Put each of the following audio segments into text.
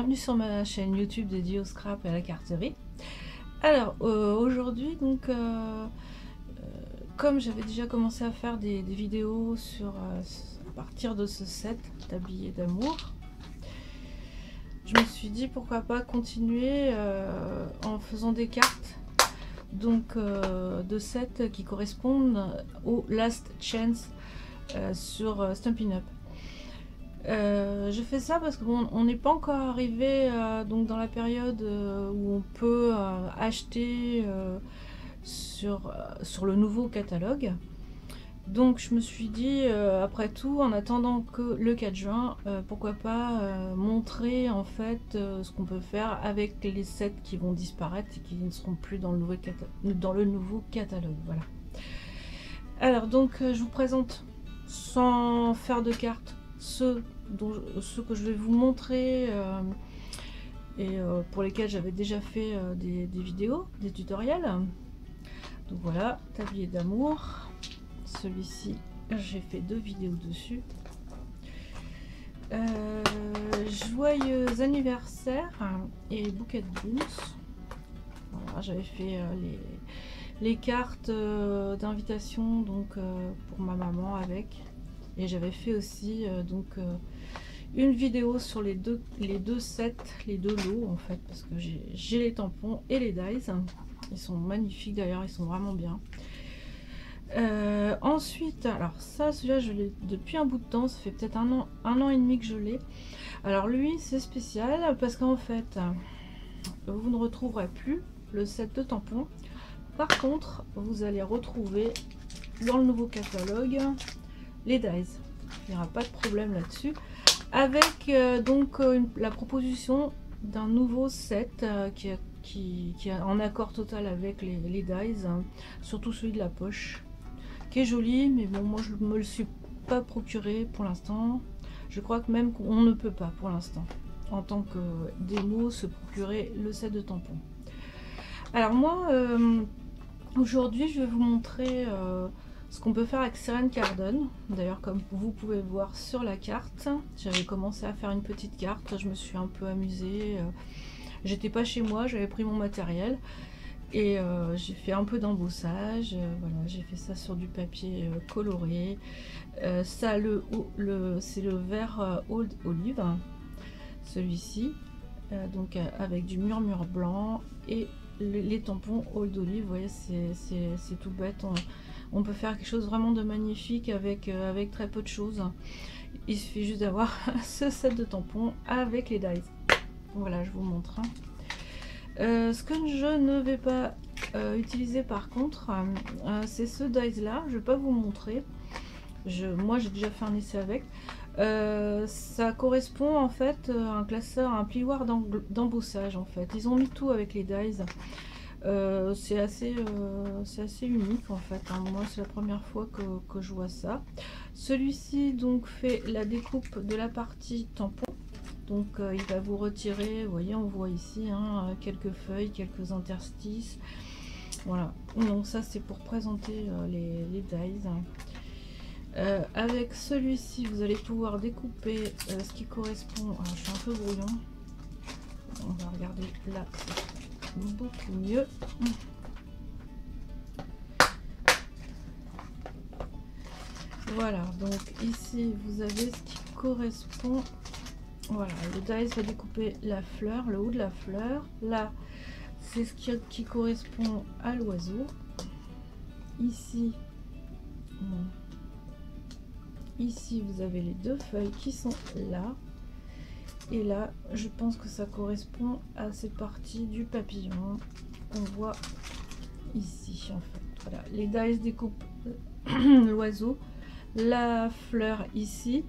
bienvenue sur ma chaîne YouTube dédiée au scrap et à la carterie. Alors aujourd'hui donc comme j'avais déjà commencé à faire des vidéos sur à partir de ce set tablier d'amour, je me suis dit pourquoi pas continuer en faisant des cartes donc de sets qui correspondent au Last Chance sur Stampin' Up. Je fais ça parce qu'on n'est pas encore arrivé donc dans la période où on peut acheter sur le nouveau catalogue. Donc je me suis dit après tout, en attendant que le 4 juin, pourquoi pas montrer en fait ce qu'on peut faire avec les sets qui vont disparaître et qui ne seront plus dans le nouveau catalogue. Voilà. Alors donc je vous présente sans faire de cartes ceux que je vais vous montrer et pour lesquels j'avais déjà fait des vidéos, des tutoriels. Donc voilà, tablier d'amour. Celui-ci, j'ai fait 2 vidéos dessus. Joyeux anniversaire et bouquet de bounce. Voilà, j'avais fait les cartes d'invitation donc pour ma maman avec. Et j'avais fait aussi donc une vidéo sur les deux sets, les deux lots en fait, parce que j'ai les tampons et les dies. Ils sont magnifiques d'ailleurs, ils sont vraiment bien. Ensuite, alors ça, celui-là, je l'ai depuis un bout de temps, ça fait peut-être un an et demi que je l'ai. Alors lui, c'est spécial parce qu'en fait, vous ne retrouverez plus le set de tampons. Par contre, vous allez retrouver dans le nouveau catalogue les dies. Il n'y aura pas de problème là-dessus. Avec donc la proposition d'un nouveau set qui est en accord total avec les dies, surtout celui de la poche, qui est joli, mais bon, moi je me le suis pas procuré pour l'instant. Je crois que même qu'on ne peut pas pour l'instant, en tant que démo, se procurer le set de tampons. Alors moi, aujourd'hui, je vais vous montrer ce qu'on peut faire avec Seren Cardon. D'ailleurs, comme vous pouvez voir sur la carte, j'avais commencé à faire une petite carte, je me suis un peu amusée. J'étais pas chez moi, j'avais pris mon matériel et j'ai fait un peu d'embossage. Voilà, j'ai fait ça sur du papier coloré. Ça, c'est le vert Old Olive, celui-ci, donc avec du murmure blanc et les tampons Old Olive. Vous voyez, c'est tout bête. On peut faire quelque chose vraiment de magnifique avec très peu de choses. Il suffit juste d'avoir ce set de tampons avec les dies. Voilà, je vous montre. Ce que je ne vais pas utiliser par contre, c'est ce dies là. Je ne vais pas vous montrer. Moi, j'ai déjà fait un essai avec. Ça correspond en fait à un classeur, un plioir d'embossage en fait. Ils ont mis tout avec les dies. C'est assez unique en fait, hein. Moi c'est la première fois que je vois ça. Celui-ci donc fait la découpe de la partie tampon, donc il va vous retirer, vous voyez, on voit ici hein, quelques feuilles, quelques interstices, voilà. Donc ça c'est pour présenter les dies. Avec celui-ci vous allez pouvoir découper ce qui correspond, alors je suis un peu brouillon, on va regarder là, beaucoup mieux. Voilà, donc ici vous avez ce qui correspond. Voilà, le dies va découper la fleur, le haut de la fleur. Là, c'est ce qui correspond à l'oiseau. Ici, bon. Ici vous avez les deux feuilles qui sont là. Et là, je pense que ça correspond à cette partie du papillon qu'on voit ici en fait. Voilà, les dies découpent l'oiseau, la fleur ici,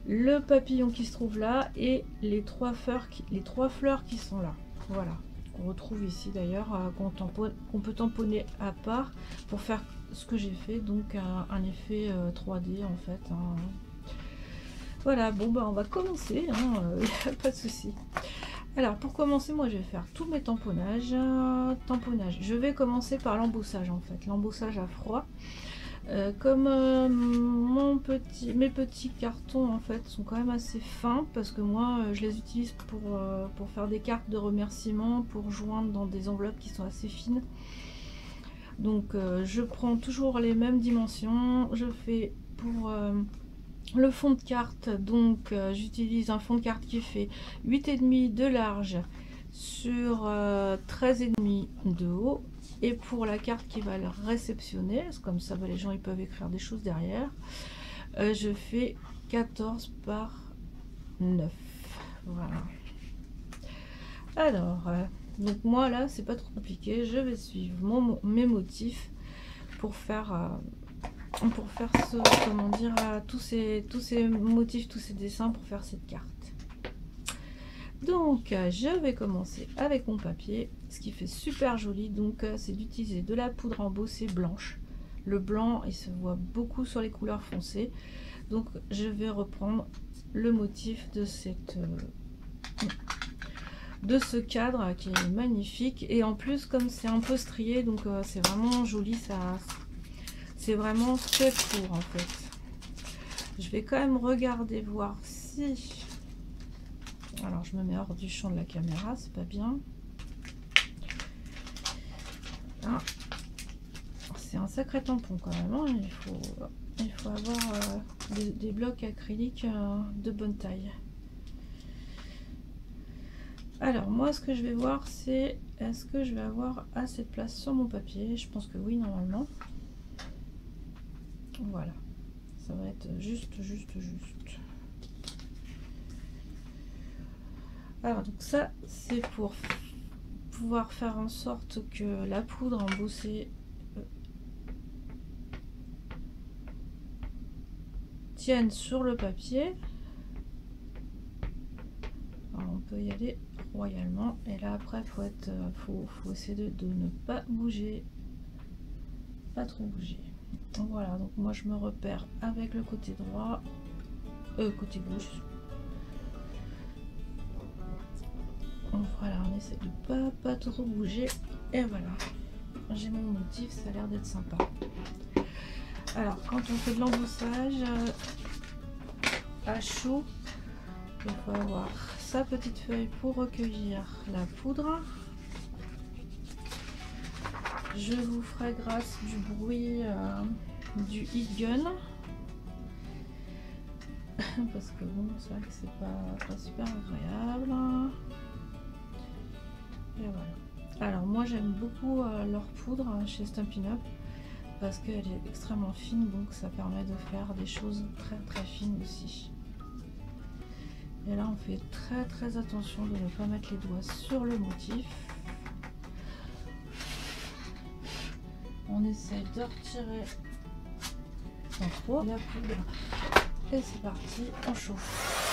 le papillon qui se trouve là et les trois fleurs qui sont là. Voilà, on retrouve ici d'ailleurs qu'on peut tamponner à part pour faire ce que j'ai fait, donc un effet 3D en fait. Hein. Voilà, bon bah on va commencer, hein, pas de souci. Alors pour commencer, moi je vais faire tous mes tamponnages. Je vais commencer par l'embossage en fait, l'embossage à froid. Comme mes petits cartons en fait sont quand même assez fins, parce que moi je les utilise pour faire des cartes de remerciement, pour joindre dans des enveloppes qui sont assez fines. Donc je prends toujours les mêmes dimensions. Je fais pour le fond de carte, donc j'utilise un fond de carte qui fait 8,5 de large sur 13,5 de haut. Et pour la carte qui va le réceptionner, comme ça les gens ils peuvent écrire des choses derrière, je fais 14 par 9. Voilà. Alors, donc moi là c'est pas trop compliqué, je vais suivre mes motifs pour faire comment dire, tous ces motifs, tous ces dessins pour faire cette carte. Donc je vais commencer avec mon papier. Ce qui fait super joli, donc c'est d'utiliser de la poudre embossée blanche. Le blanc il se voit beaucoup sur les couleurs foncées, donc je vais reprendre le motif de ce cadre qui est magnifique, et en plus comme c'est un peu strié, donc c'est vraiment joli, ça c'est vraiment fait pour en fait. Je vais quand même regarder voir si, alors je me mets hors du champ de la caméra, c'est pas bien. Ah, c'est un sacré tampon quand même, hein. Il faut avoir des blocs acryliques de bonne taille. Alors moi ce que je vais voir, c'est est-ce que je vais avoir assez de place sur mon papier. Je pense que oui, normalement. Voilà, ça va être juste. Alors donc ça c'est pour pouvoir faire en sorte que la poudre embossée tienne sur le papier. Alors on peut y aller royalement, et là après faut essayer de ne pas bouger, pas trop bouger. Voilà, donc moi je me repère avec le côté droit, côté gauche. Voilà, on essaie de pas trop bouger, et voilà, j'ai mon motif, ça a l'air d'être sympa. Alors quand on fait de l'embossage à chaud, il faut avoir sa petite feuille pour recueillir la poudre. Je vous ferai grâce du bruit du heat gun parce que bon, c'est vrai que c'est pas super agréable. Et voilà. Alors moi j'aime beaucoup leur poudre chez Stampin' Up parce qu'elle est extrêmement fine, donc ça permet de faire des choses très fines aussi. Et là on fait très attention de ne pas mettre les doigts sur le motif. On essaie de retirer sans trop la poudre, et c'est parti, on chauffe.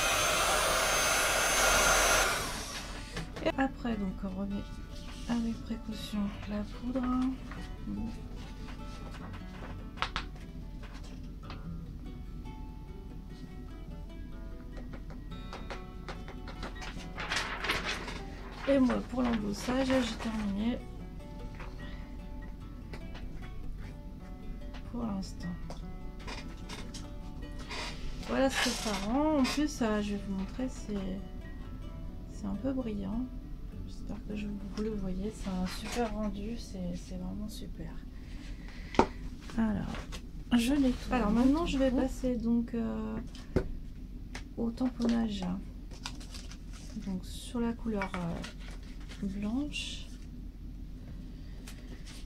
Et après donc on remet avec précaution la poudre. Et moi pour l'embossage j'ai terminé pour l'instant. Voilà ce que ça rend. En plus je vais vous montrer, c'est un peu brillant. J'espère que vous le voyez, c'est un super rendu, c'est vraiment super. Alors je nettoie. Alors maintenant je vais passer donc au tamponnage, donc sur la couleur blanche.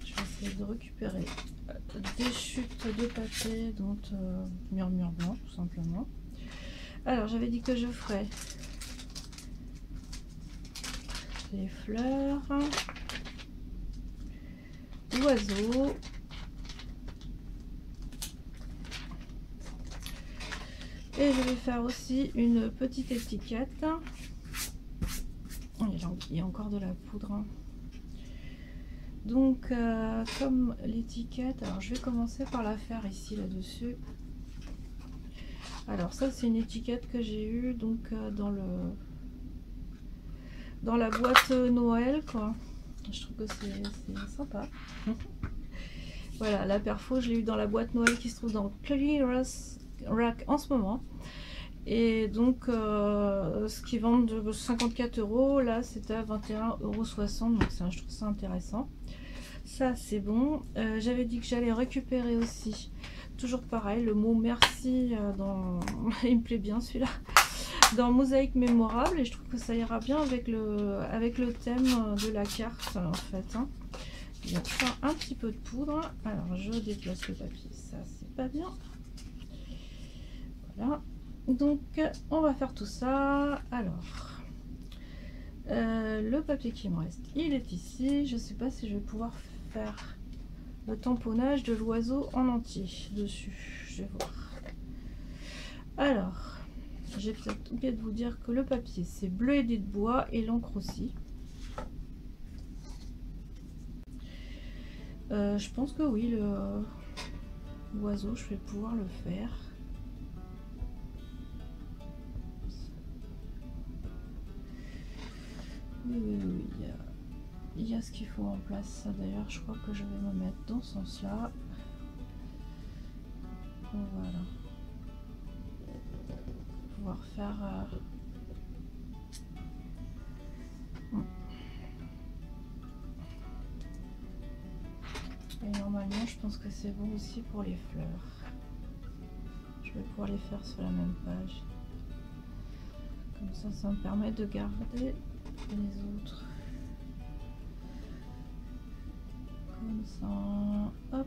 Je vais essayer de récupérer des chutes de papier, dont murmure blanc tout simplement. Alors j'avais dit que je ferais les fleurs, oiseaux, et je vais faire aussi une petite étiquette. Il y a encore de la poudre. Donc comme l'étiquette, alors je vais commencer par la faire ici là-dessus. Alors ça c'est une étiquette que j'ai eue donc dans la boîte Noël quoi. Je trouve que c'est sympa. Voilà, la perfo, je l'ai eu dans la boîte Noël qui se trouve dans Clearance Rack en ce moment. Et donc, ce qui vendent de 54 €, là c'était à 21,60 €. Donc je trouve ça intéressant. Ça c'est bon. J'avais dit que j'allais récupérer aussi, toujours pareil, le mot merci dans... il me plaît bien celui-là, dans Mosaïque mémorable, et je trouve que ça ira bien avec le thème de la carte en fait. Hein. Il y a un petit peu de poudre. Alors je déplace le papier, ça c'est pas bien. Voilà. Donc on va faire tout ça. Alors le papier qui me reste, il est ici. Je sais pas si je vais pouvoir faire le tamponnage de l'oiseau en entier dessus. Je vais voir. Alors, j'ai peut-être oublié de vous dire que le papier c'est bleu aidé de bois et l'encre aussi. Je pense que oui, l'oiseau, je vais pouvoir le faire. Oui, il y a ce qu'il faut en place. D'ailleurs, je crois que je vais me mettre dans ce sens-là. Voilà. Pouvoir faire... Et normalement, je pense que c'est bon aussi pour les fleurs. Je vais pouvoir les faire sur la même page. Comme ça me permet de garder les autres. Comme ça, hop.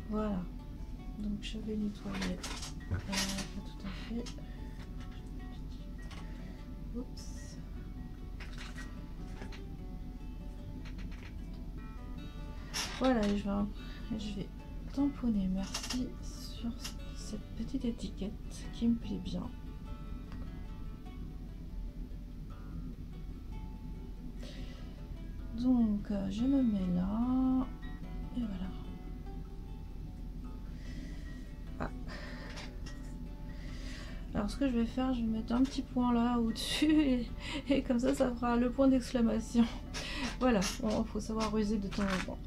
Voilà. Donc je vais nettoyer. Pas tout à fait. Oups. Voilà, et je vais tamponner merci sur cette petite étiquette qui me plaît bien. Donc je me mets là et voilà. Ah. Alors ce que je vais faire, je vais mettre un petit point là au-dessus et comme ça fera le point d'exclamation. Voilà, bon, faut savoir ruser de temps en temps.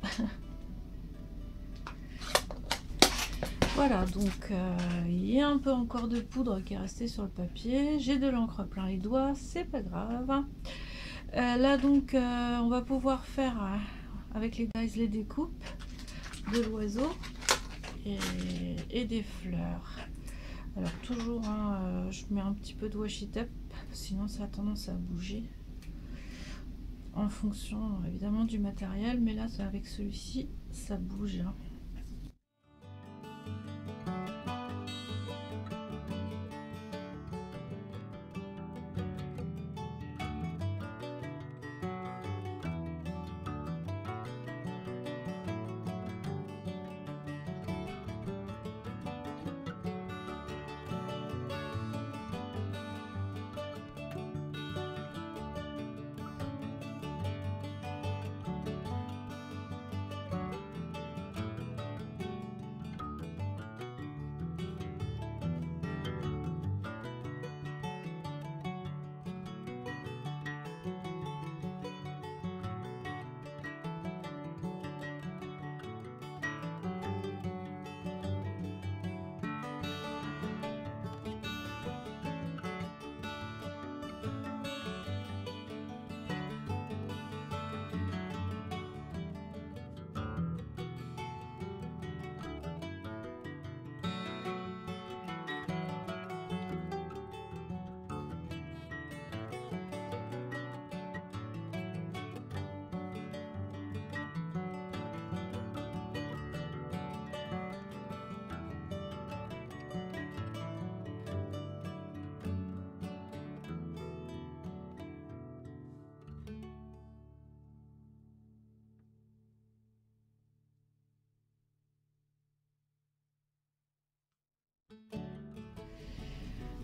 Voilà, donc il y a un peu encore de poudre qui est restée sur le papier. J'ai de l'encre plein les doigts, c'est pas grave. Là donc on va pouvoir faire avec les dies les découpes de l'oiseau et des fleurs. Alors toujours je mets un petit peu de washi tape, sinon ça a tendance à bouger en fonction évidemment du matériel, mais là avec celui-ci ça bouge.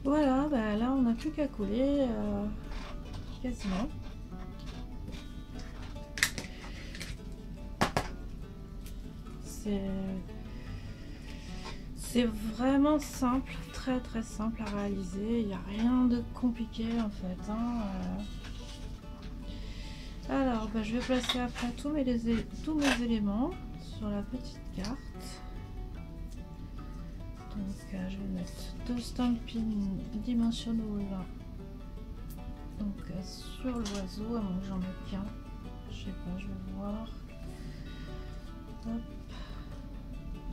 Voilà, bah là on n'a plus qu'à coller quasiment. C'est vraiment simple, très très simple à réaliser, il n'y a rien de compliqué en fait. Hein. Alors, bah, je vais placer après tous mes éléments sur la petite carte. Donc, je vais mettre 2 Stampin' Dimensional donc, sur l'oiseau, à moins que j'en ai qu'un. Je sais pas, je vais voir. Hop.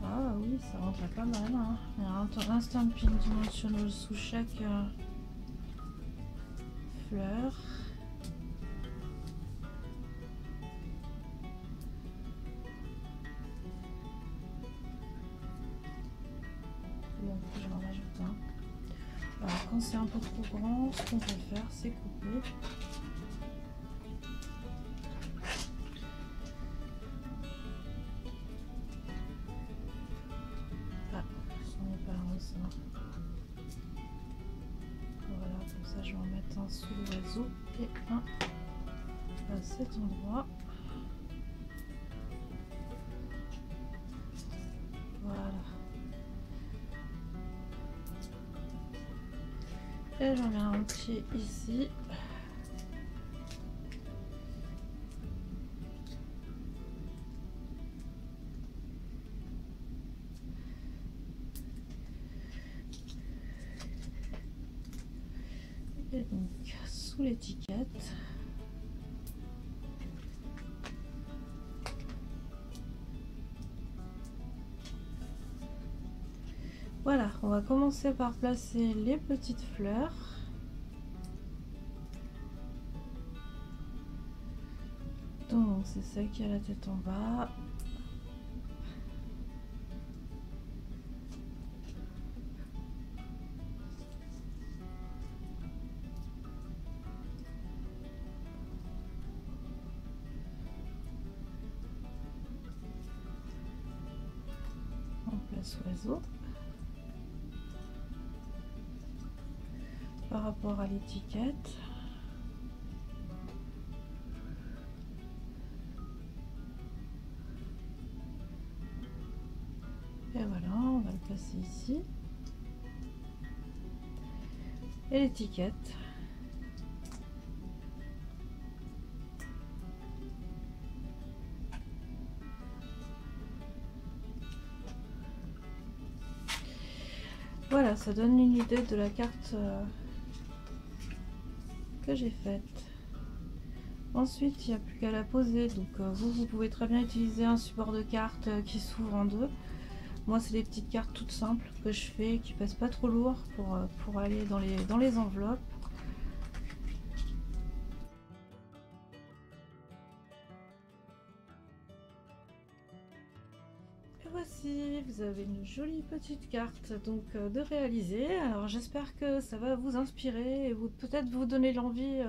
Ah oui, ça rentre pas mal. Hein. Il y a un Stampin' Dimensional sous chaque fleur. Donc je vais en rajoute un. Alors quand c'est un peu trop grand, ce qu'on peut faire, c'est couper. Ah, ça n'est pas loin ça. Voilà, comme ça je vais en mettre un sous l'oiseau et un à cet endroit. Voilà. Et j'en mets un entier ici. Et donc sous l'étiquette. Voilà, on va commencer par placer les petites fleurs. Donc c'est celle qui a la tête en bas. On place oiseau. Par rapport à l'étiquette. Et voilà, on va le placer ici. Et l'étiquette. Voilà, ça donne une idée de la carte que j'ai faite. Ensuite, il n'y a plus qu'à la poser. Donc vous pouvez très bien utiliser un support de carte qui s'ouvre en deux. Moi, c'est des petites cartes toutes simples que je fais, qui pèsent pas trop lourd pour aller dans les enveloppes. Et voici, vous avez une jolie petite carte donc de réaliser. Alors j'espère que ça va vous inspirer et peut-être vous donner l'envie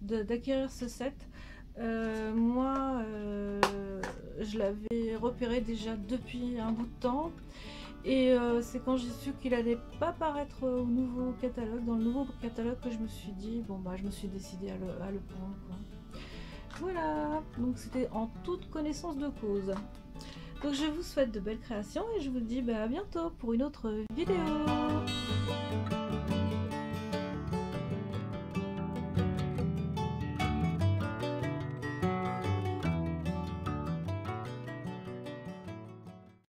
d'acquérir ce set. Moi, je l'avais repéré déjà depuis un bout de temps et c'est quand j'ai su qu'il allait pas paraître au nouveau catalogue, dans le nouveau catalogue, que je me suis dit bon bah je me suis décidée à le prendre, quoi. Voilà, donc c'était en toute connaissance de cause. Donc je vous souhaite de belles créations et je vous dis à bientôt pour une autre vidéo.